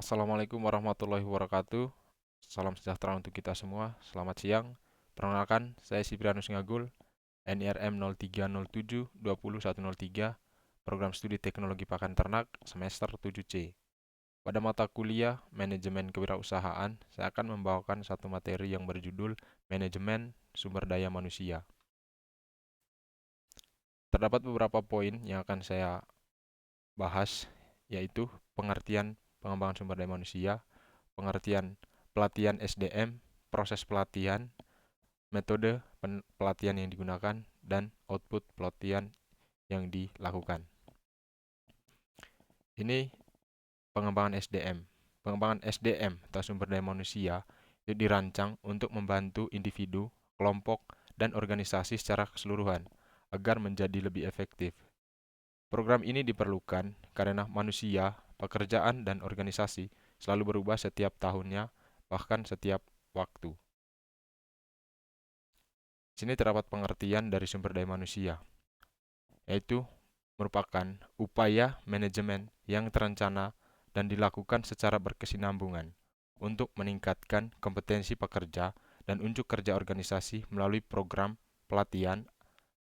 Assalamualaikum warahmatullahi wabarakatuh. Salam sejahtera untuk kita semua. Selamat siang. Perkenalkan, saya Siprianus Ngagul, NIRM 0307200103, Program Studi Teknologi Pakan Ternak, semester 7C. Pada mata kuliah Manajemen Kewirausahaan, saya akan membawakan satu materi yang berjudul Manajemen Sumber Daya Manusia. Terdapat beberapa poin yang akan saya bahas, yaitu pengertian pengembangan sumber daya manusia, pengertian pelatihan SDM, proses pelatihan, metode pelatihan yang digunakan, dan output pelatihan yang dilakukan. Ini pengembangan SDM. Pengembangan SDM atau sumber daya manusia itu dirancang untuk membantu individu, kelompok, dan organisasi secara keseluruhan agar menjadi lebih efektif. Program ini diperlukan karena manusia, pekerjaan, dan organisasi selalu berubah setiap tahunnya, bahkan setiap waktu. Di sini terdapat pengertian dari sumber daya manusia, yaitu merupakan upaya manajemen yang terencana dan dilakukan secara berkesinambungan untuk meningkatkan kompetensi pekerja dan unjuk kerja organisasi melalui program pelatihan,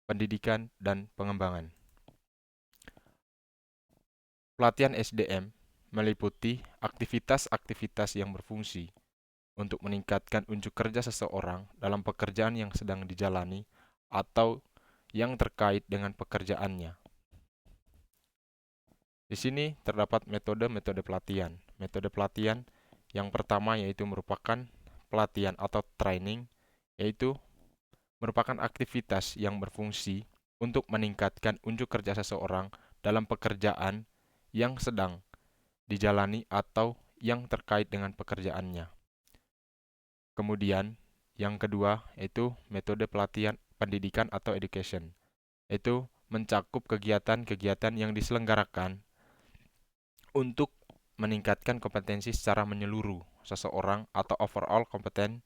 pendidikan, dan pengembangan. Pelatihan SDM meliputi aktivitas-aktivitas yang berfungsi untuk meningkatkan unjuk kerja seseorang dalam pekerjaan yang sedang dijalani atau yang terkait dengan pekerjaannya. Di sini terdapat metode-metode pelatihan. Metode pelatihan yang pertama yaitu merupakan pelatihan atau training, yaitu merupakan aktivitas yang berfungsi untuk meningkatkan unjuk kerja seseorang dalam pekerjaan yang sedang dijalani atau yang terkait dengan pekerjaannya. Kemudian, yang kedua yaitu metode pelatihan pendidikan atau education, yaitu mencakup kegiatan-kegiatan yang diselenggarakan untuk meningkatkan kompetensi secara menyeluruh seseorang atau overall kompeten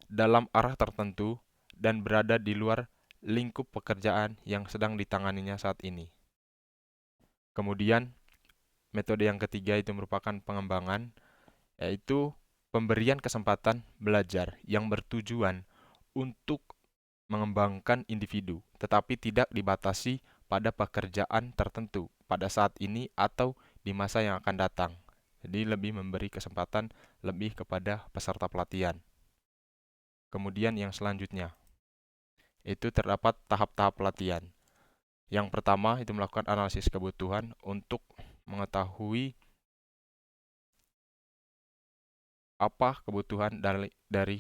dalam arah tertentu dan berada di luar lingkup pekerjaan yang sedang ditanganinya saat ini. Kemudian, metode yang ketiga itu merupakan pengembangan, yaitu pemberian kesempatan belajar yang bertujuan untuk mengembangkan individu, tetapi tidak dibatasi pada pekerjaan tertentu pada saat ini atau di masa yang akan datang. Jadi lebih memberi kesempatan lebih kepada peserta pelatihan. Kemudian yang selanjutnya, itu terdapat tahap-tahap pelatihan. Yang pertama itu melakukan analisis kebutuhan untuk mengetahui apa kebutuhan dari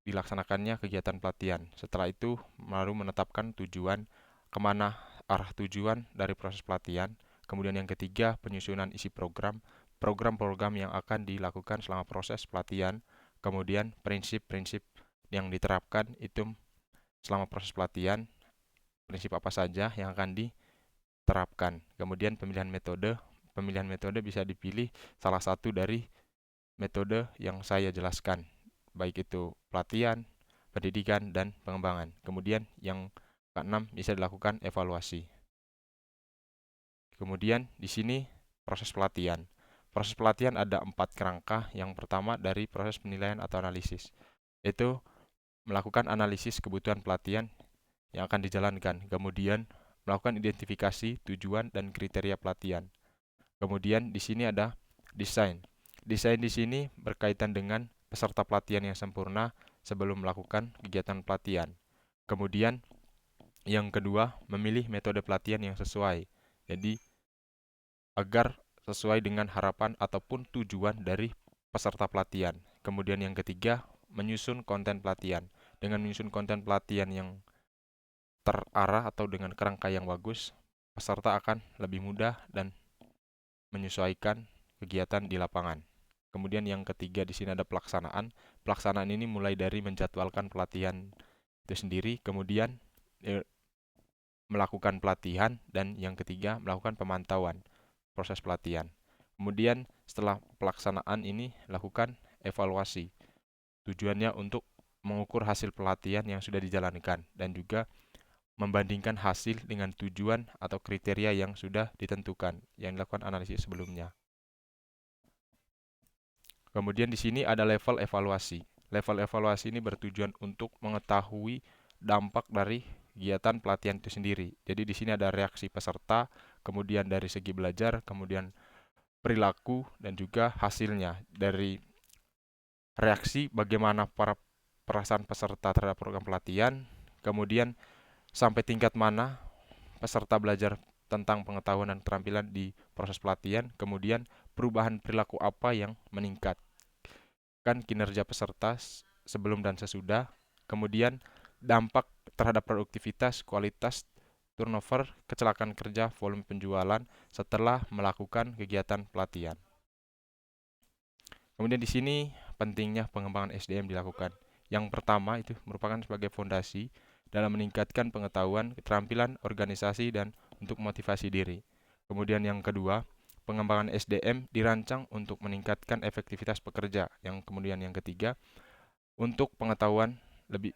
dilaksanakannya kegiatan pelatihan. Setelah itu baru menetapkan tujuan, kemana arah tujuan dari proses pelatihan. Kemudian yang ketiga, penyusunan isi program-program yang akan dilakukan selama proses pelatihan. Kemudian prinsip-prinsip yang diterapkan itu selama proses pelatihan, prinsip apa saja yang akan diterapkan. Kemudian pemilihan metode bisa dipilih salah satu dari metode yang saya jelaskan, baik itu pelatihan, pendidikan, dan pengembangan. Kemudian yang keenam bisa dilakukan evaluasi. Kemudian di sini proses pelatihan. Proses pelatihan ada 4 kerangka. Yang pertama dari proses penilaian atau analisis, yaitu melakukan analisis kebutuhan pelatihan yang akan dijalankan. Kemudian melakukan identifikasi tujuan dan kriteria pelatihan. Kemudian di sini ada desain. Desain di sini berkaitan dengan peserta pelatihan yang sempurna sebelum melakukan kegiatan pelatihan. Kemudian yang kedua, memilih metode pelatihan yang sesuai. Jadi agar sesuai dengan harapan ataupun tujuan dari peserta pelatihan. Kemudian yang ketiga, menyusun konten pelatihan. Dengan menyusun konten pelatihan yang terarah atau dengan kerangka yang bagus, peserta akan lebih mudah dan menyesuaikan kegiatan di lapangan. Kemudian yang ketiga di sini ada pelaksanaan. Pelaksanaan ini mulai dari menjadwalkan pelatihan itu sendiri, kemudian melakukan pelatihan, dan yang ketiga melakukan pemantauan proses pelatihan. Kemudian setelah pelaksanaan ini lakukan evaluasi. Tujuannya untuk mengukur hasil pelatihan yang sudah dijalankan dan juga membandingkan hasil dengan tujuan atau kriteria yang sudah ditentukan yang dilakukan analisis sebelumnya. Kemudian di sini ada level evaluasi. Level evaluasi ini bertujuan untuk mengetahui dampak dari kegiatan pelatihan itu sendiri. Jadi di sini ada reaksi peserta, kemudian dari segi belajar, kemudian perilaku, dan juga hasilnya. Dari reaksi bagaimana para perasaan peserta terhadap program pelatihan, kemudian sampai tingkat mana peserta belajar tentang pengetahuan dan keterampilan di proses pelatihan, kemudian perubahan perilaku apa yang meningkatkan kinerja peserta sebelum dan sesudah, kemudian dampak terhadap produktivitas, kualitas, turnover, kecelakaan kerja, volume penjualan setelah melakukan kegiatan pelatihan. Kemudian di sini pentingnya pengembangan SDM dilakukan. Yang pertama itu merupakan sebagai fondasi dalam meningkatkan pengetahuan, keterampilan, organisasi, dan untuk motivasi diri. Kemudian yang kedua, pengembangan SDM dirancang untuk meningkatkan efektivitas pekerja. Yang kemudian yang ketiga, untuk pengetahuan lebih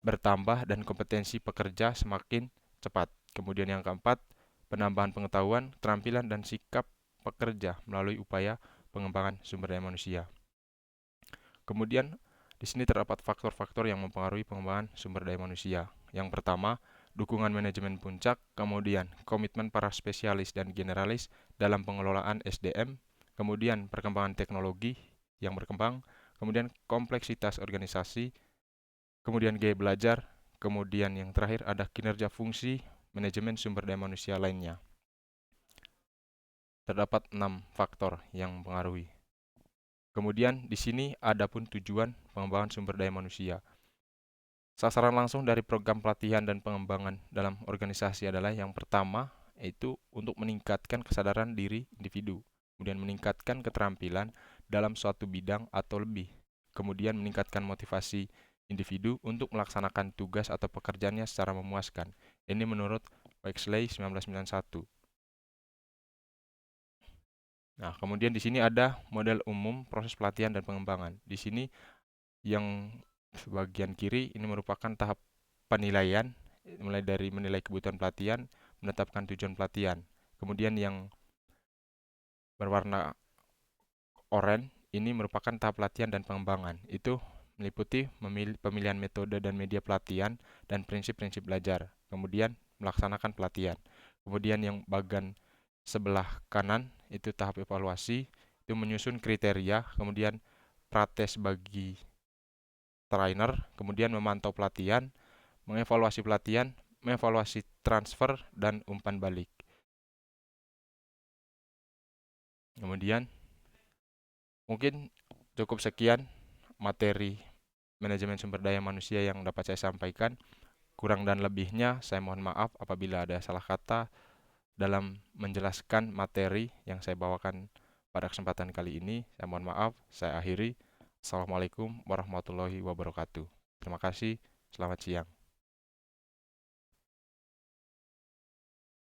bertambah dan kompetensi pekerja semakin cepat. Kemudian yang keempat, penambahan pengetahuan, keterampilan, dan sikap pekerja melalui upaya pengembangan sumber daya manusia. Kemudian di sini terdapat faktor-faktor yang mempengaruhi pengembangan sumber daya manusia. Yang pertama, dukungan manajemen puncak, kemudian komitmen para spesialis dan generalis dalam pengelolaan SDM, kemudian perkembangan teknologi yang berkembang, kemudian kompleksitas organisasi, kemudian gaya belajar, kemudian yang terakhir ada kinerja fungsi manajemen sumber daya manusia lainnya. Terdapat 6 faktor yang mempengaruhi. Kemudian di sini ada pun tujuan pengembangan sumber daya manusia. Sasaran langsung dari program pelatihan dan pengembangan dalam organisasi adalah yang pertama, yaitu untuk meningkatkan kesadaran diri individu, kemudian meningkatkan keterampilan dalam suatu bidang atau lebih, kemudian meningkatkan motivasi individu untuk melaksanakan tugas atau pekerjaannya secara memuaskan. Ini menurut Wexley 1991. Nah, kemudian di sini ada model umum proses pelatihan dan pengembangan. Di sini yang bagian kiri ini merupakan tahap penilaian, mulai dari menilai kebutuhan pelatihan, menetapkan tujuan pelatihan. Kemudian yang berwarna oranye ini merupakan tahap pelatihan dan pengembangan. Itu meliputi pemilihan metode dan media pelatihan dan prinsip-prinsip belajar. Kemudian melaksanakan pelatihan. Kemudian yang bagian sebelah kanan itu tahap evaluasi, itu menyusun kriteria, kemudian prates bagi trainer, kemudian memantau pelatihan, mengevaluasi pelatihan, mengevaluasi transfer, dan umpan balik. Kemudian mungkin cukup sekian materi manajemen sumber daya manusia yang dapat saya sampaikan. Kurang dan lebihnya saya mohon maaf apabila ada salah kata dalam menjelaskan materi yang saya bawakan pada kesempatan kali ini. Saya mohon maaf, saya akhiri. Assalamualaikum warahmatullahi wabarakatuh. Terima kasih, selamat siang.